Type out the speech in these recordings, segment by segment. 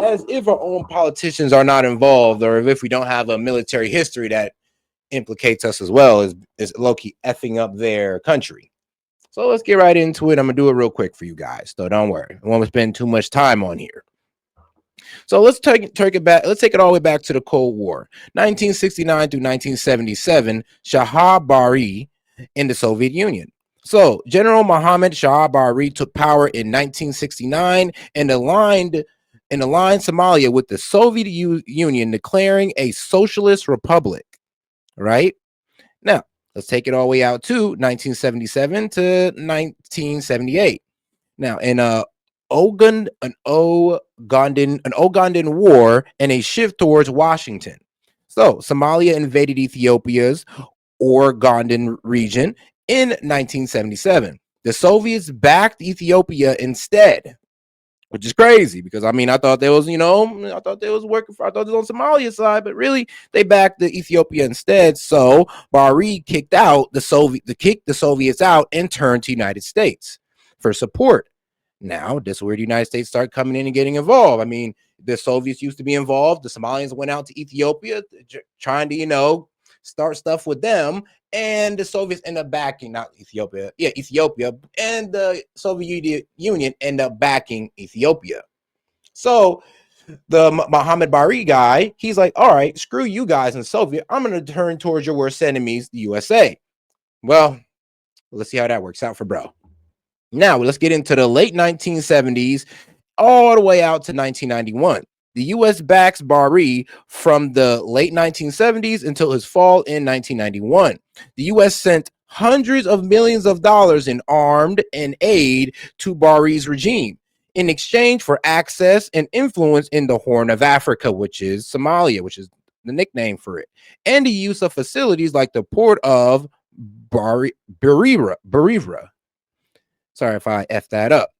as if our own politicians are not involved, or if we don't have a military history that implicates us as well, is low-key effing up their country. So let's get right into it. I'm gonna do it real quick for you guys, so don't worry. I won't spend too much time on here. So let's take it back. Let's take it all the way back to the Cold War, 1969 through 1977. Shah Bari in the Soviet Union. So General Mohammad Shah Bari took power in 1969 and aligned Somalia with the Soviet Union, declaring a socialist republic. Right now, let's take it all the way out to 1977 to 1978. Now, in an Ugandan war and a shift towards Washington. So Somalia invaded Ethiopia's Ugandan region in 1977. The Soviets backed Ethiopia instead, which is crazy because I thought they was, I thought they was working for, I thought it was on Somalia's side, but really they backed the Ethiopia instead. So Bari kicked the Soviets out and turned to United States for support. Now, this is where the United States started coming in and getting involved. The Soviets used to be involved. The Somalians went out to Ethiopia trying to, start stuff with them. And the Soviets end up backing, not Ethiopia. Yeah, Ethiopia. And the Soviet Union end up backing Ethiopia. So the Mohammed Bari guy, he's like, all right, screw you guys in Soviet. I'm going to turn towards your worst enemies, the USA. Well, let's see how that works out for bro. Now, let's get into the late 1970s all the way out to 1991. The U.S. backs Bari from the late 1970s until his fall in 1991. The U.S. sent hundreds of millions of dollars in armed and aid to Bari's regime in exchange for access and influence in the Horn of Africa, which is Somalia, which is the nickname for it, and the use of facilities like the port of Barira. Sorry if I F that up.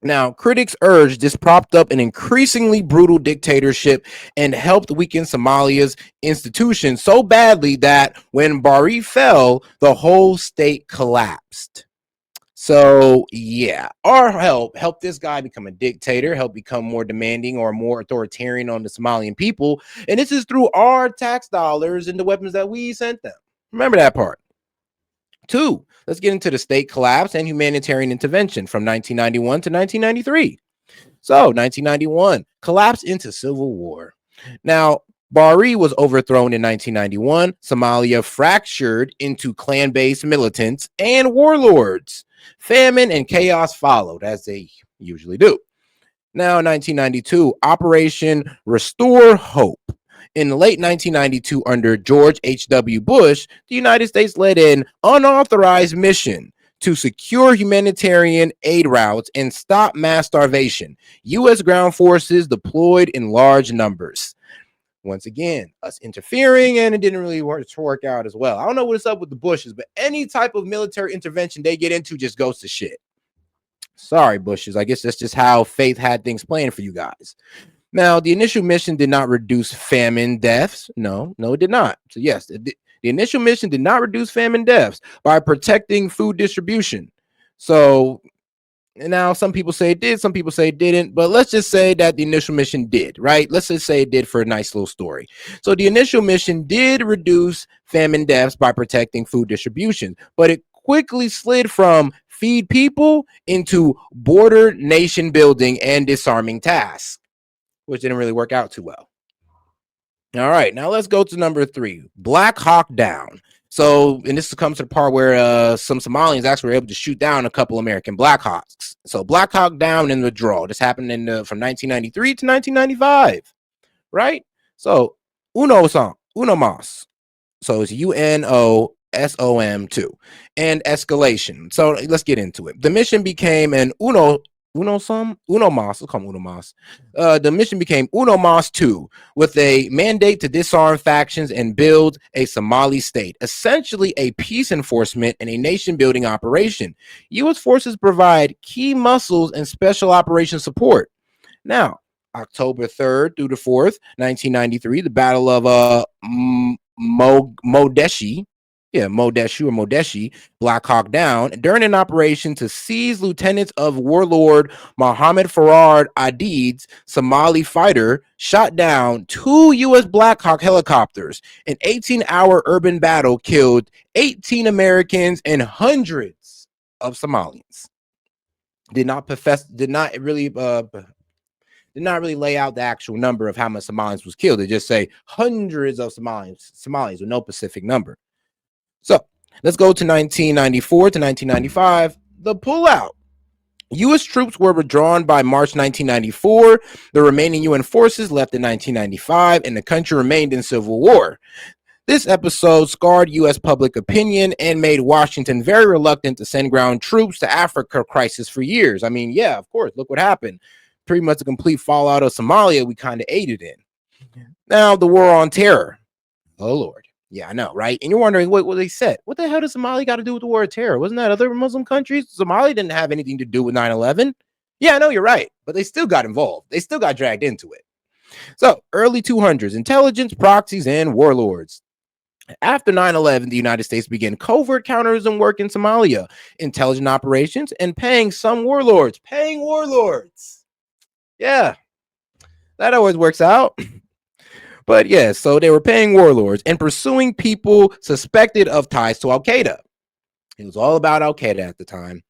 Now, critics urge this propped up an increasingly brutal dictatorship and helped weaken Somalia's institutions so badly that when Bari fell, the whole state collapsed. So, yeah, our helped this guy become a dictator, help become more demanding or more authoritarian on the Somalian people. And this is through our tax dollars and the weapons that we sent them. Remember that part. 2, let's get into the state collapse and humanitarian intervention from 1991 to 1993. So 1991, collapse into civil war. Now, Bari was overthrown in 1991. Somalia fractured into clan-based militants and warlords. Famine and chaos followed, as they usually do. Now, 1992, Operation Restore Hope. In late 1992, under George H.W. Bush, the United States led an unauthorized mission to secure humanitarian aid routes and stop mass starvation. U.S. ground forces deployed in large numbers. Once again, us interfering, and it didn't really work out as well. I don't know what's up with the Bushes, but any type of military intervention they get into just goes to shit. Sorry, Bushes. I guess that's just how fate had things planned for you guys. Now, the initial mission did not reduce famine deaths. No, it did not. So yes, the initial mission did not reduce famine deaths by protecting food distribution. So now some people say it did, some people say it didn't, but let's just say that the initial mission did, right? Let's just say it did for a nice little story. So the initial mission did reduce famine deaths by protecting food distribution, but it quickly slid from feed people into border nation building and disarming tasks, which didn't really work out too well. All right, now let's go to number 3, Black Hawk Down. So, and this comes to the part where some Somalians actually were able to shoot down a couple American Black Hawks. So, Black Hawk Down in the draw. This happened from 1993 to 1995, right? So, UNOMOS. So, it's UNOSOM2 and escalation. So, let's get into it. The mission became an UNOMOS. Let's call them UNOMOS. The mission became UNOMOS 2 with a mandate to disarm factions and build a Somali state, essentially a peace enforcement and a nation building operation. U.S. forces provide key muscles and special operations support. Now, October 3rd through the 4th, 1993, the Battle of Modeshi. Yeah, Modeshu or Modeshi, Black Hawk Down, during an operation to seize lieutenants of warlord Mohammed Farad Adid's Somali fighter, shot down 2 U.S. Black Hawk helicopters. An 18-hour urban battle killed 18 Americans and hundreds of Somalians. Did not really lay out the actual number of how much Somalians was killed. They just say hundreds of Somalis with no specific number. So let's go to 1994 to 1995. The pullout. U.S. troops were withdrawn by March 1994. The remaining UN forces left in 1995, and the country remained in civil war. This episode scarred U.S. public opinion and made Washington very reluctant to send ground troops to Africa crisis for years. I mean, yeah, of course, look what happened. Pretty much the complete fallout of Somalia we kind of aided in. Now, the war on terror. Oh, Lord. Yeah, I know, right? And you're wondering what they said. What the hell does Somalia got to do with the war of terror? Wasn't that other Muslim countries? Somalia didn't have anything to do with 9/11. Yeah, I know you're right, but they still got involved. They still got dragged into it. So, early 200s, intelligence, proxies, and warlords. After 9/11, the United States began covert counterterrorism work in Somalia, intelligence operations, and paying some warlords. Paying warlords. Yeah, that always works out. But yes, yeah, so they were paying warlords and pursuing people suspected of ties to Al Qaeda. It was all about Al Qaeda at the time.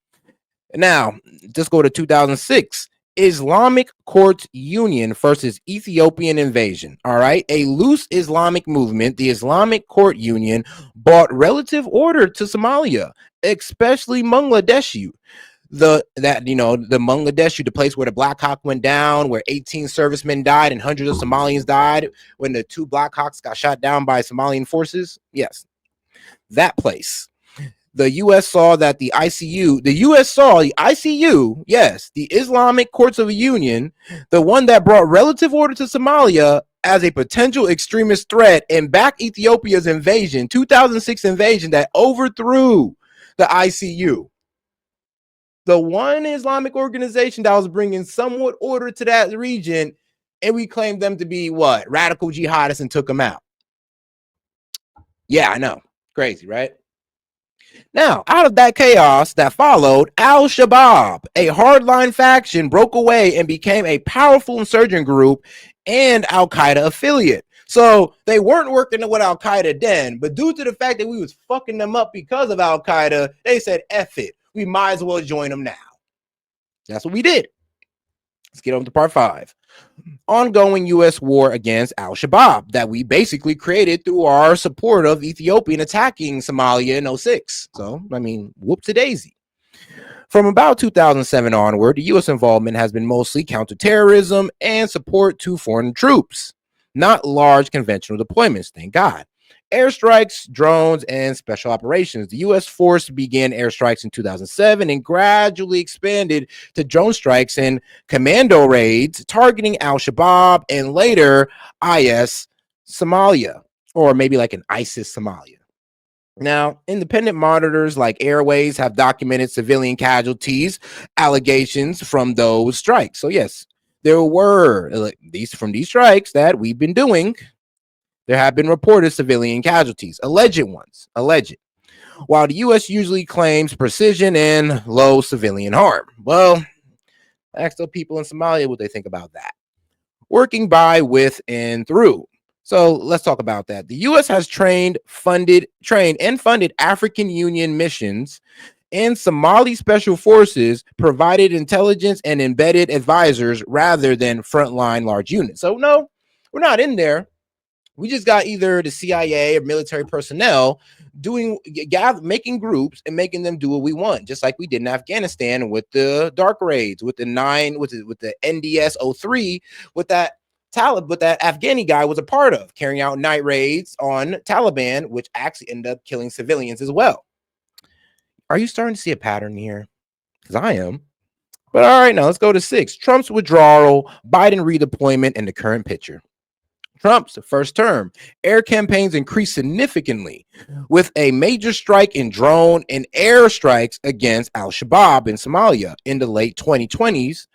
Now, just go to 2006. Islamic Courts Union versus Ethiopian invasion. All right. A loose Islamic movement, the Islamic Court Union, brought relative order to Somalia, especially Mogadishu. The Mogadishu, the place where the Black Hawk went down, where 18 servicemen died and hundreds of Somalians died when the 2 Black Hawks got shot down by Somalian forces. Yes, that place. The U.S. saw that the ICU, yes, the Islamic Courts of Union, the one that brought relative order to Somalia, as a potential extremist threat and backed Ethiopia's invasion, 2006 invasion that overthrew the ICU. The one Islamic organization that was bringing somewhat order to that region, and we claimed them to be what? Radical jihadists and took them out. Yeah, I know. Crazy, right? Now, out of that chaos that followed, Al-Shabaab, a hardline faction, broke away and became a powerful insurgent group and Al-Qaeda affiliate. So they weren't working with Al-Qaeda then, but due to the fact that we was fucking them up because of Al-Qaeda, they said, F it. We might as well join them now. That's what we did. Let's get on to part 5. Ongoing U.S. war against Al-Shabaab that we basically created through our support of Ethiopian attacking Somalia in 06. So, I mean, whoop-a-daisy. From about 2007 onward, the U.S. involvement has been mostly counterterrorism and support to foreign troops, not large conventional deployments, thank God. Airstrikes, drones, and special operations. The U.S. force began airstrikes in 2007 and gradually expanded to drone strikes and commando raids targeting Al-Shabaab and later IS Somalia, or maybe like an ISIS Somalia. Now, independent monitors like Airways have documented civilian casualties, allegations from those strikes. So yes, there were these strikes that we've been doing. There have been reported civilian casualties, alleged ones, alleged. While the U.S. usually claims precision and low civilian harm. Well, ask the people in Somalia what they think about that. Working by, with, and through. So let's talk about that. The U.S. has trained and funded African Union missions and Somali special forces, provided intelligence and embedded advisors rather than frontline large units. So no, we're not in there. We just got either the CIA or military personnel making groups and making them do what we want, just like we did in Afghanistan with the dark raids, with the NDS 03, with that Afghani guy was a part of, carrying out night raids on Taliban, which actually ended up killing civilians as well. Are you starting to see a pattern here? Because I am. But all right, now let's go to 6. Trump's withdrawal, Biden redeployment, and the current picture. Trump's first term, air campaigns increased significantly with a major strike in drone and air strikes against Al-Shabaab in Somalia in the late 2020s.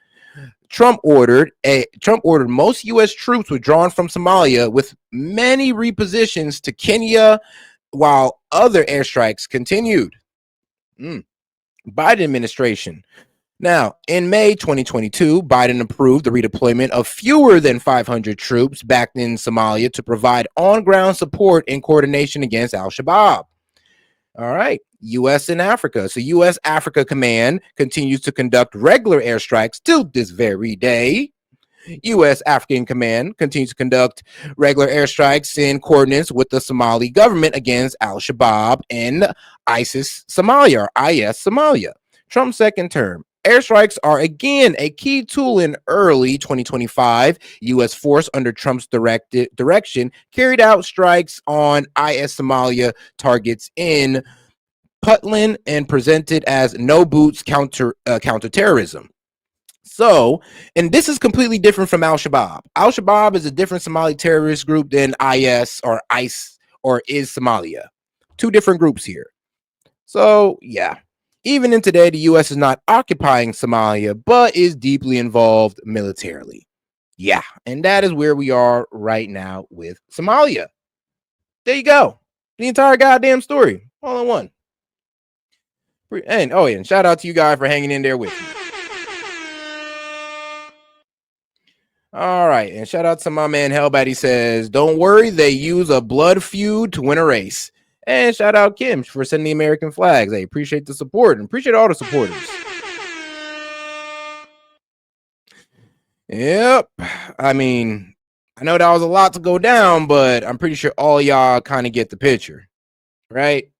Trump ordered most U.S. troops withdrawn from Somalia, with many repositions to Kenya while other airstrikes continued. Biden administration. Now, in May 2022, Biden approved the redeployment of fewer than 500 troops back in Somalia to provide on-ground support in coordination against al-Shabaab. All right, U.S. and Africa. So U.S. Africa Command continues to conduct regular airstrikes till this very day. U.S. African Command continues to conduct regular airstrikes in coordinates with the Somali government against al-Shabaab and ISIS Somalia, or IS Somalia. Trump's second term. Airstrikes are again a key tool in early 2025. U.S. force under Trump's direction carried out strikes on IS Somalia targets in Puntland and presented as no boots counterterrorism. So, and this is completely different from al-Shabaab. Al-Shabaab is a different Somali terrorist group than IS or ICE or is Somalia. Two different groups here. So, yeah. Even in today, the U.S. is not occupying Somalia, but is deeply involved militarily. Yeah, and that is where we are right now with Somalia. There you go. The entire goddamn story, all in one. And oh yeah, and shout out to you guys for hanging in there with me. All right, and shout out to my man Hellbat. He says, "Don't worry, they use a blood feud to win a race." And shout out Kim for sending the American flags. Hey, appreciate the support and appreciate all the supporters. Yep. I mean, I know that was a lot to go down, but I'm pretty sure all y'all kind of get the picture, right?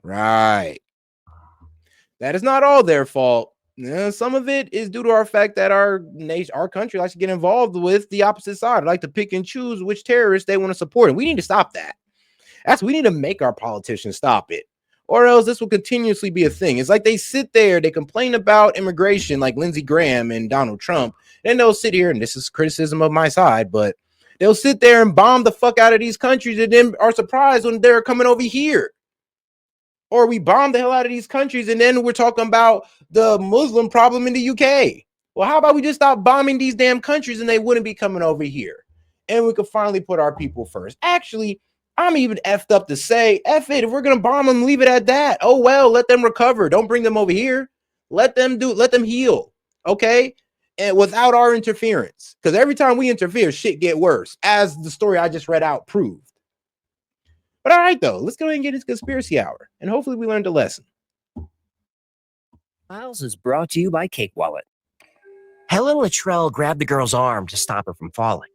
Right. That is not all their fault. Some of it is due to our fact that our nation, our country likes to get involved with the opposite side, like to pick and choose which terrorists they want to support. And we need to stop that. We need to make our politicians stop it, or else this will continuously be a thing. It's like they sit there, they complain about immigration, like Lindsey Graham and Donald Trump, and they'll sit here, and this is criticism of my side, but they'll sit there and bomb the fuck out of these countries and then are surprised when they're coming over here. Or we bomb the hell out of these countries, and then we're talking about the Muslim problem in the UK. Well, how about we just stop bombing these damn countries and they wouldn't be coming over here? And we could finally put our people first. Actually, I'm even effed up to say, F it, if we're going to bomb them, leave it at that. Oh, well, let them recover. Don't bring them over here. Let them heal, okay? And without our interference. Because every time we interfere, shit get worse, as the story I just read out proved. But all right, though, let's go ahead and get into conspiracy hour, and hopefully we learned a lesson. Miles is brought to you by Cake Wallet. Helen Luttrell grabbed the girl's arm to stop her from falling.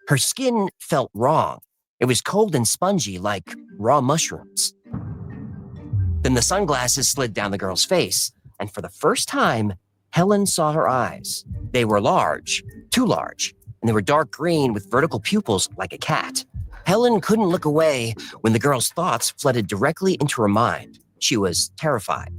Her skin felt wrong. It was cold and spongy like raw mushrooms. Then the sunglasses slid down the girl's face, and for the first time, Helen saw her eyes. They were large, too large, and they were dark green with vertical pupils like a cat. Helen couldn't look away when the girl's thoughts flooded directly into her mind. She was terrified.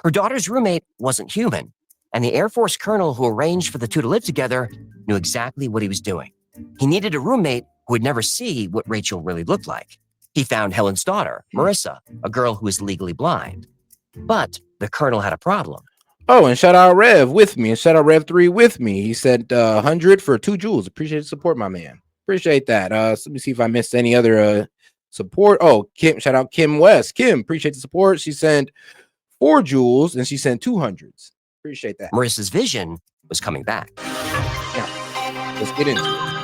Her daughter's roommate wasn't human, and the Air Force colonel who arranged for the two to live together knew exactly what he was doing. He needed a roommate who would never see what Rachel really looked like. He found Helen's daughter, Marissa, a girl who was legally blind. But the colonel had a problem. Oh, and shout out Rev with me, and shout out Rev3 with me. He said 100 for 2 joules. Appreciate the support, my man. Appreciate that. Let me see if I missed any other support. Oh, Kim, shout out Kim West. Kim, appreciate the support. She sent 4 joules and she sent 200s. Appreciate that. Marissa's vision was coming back. Now, let's get into it.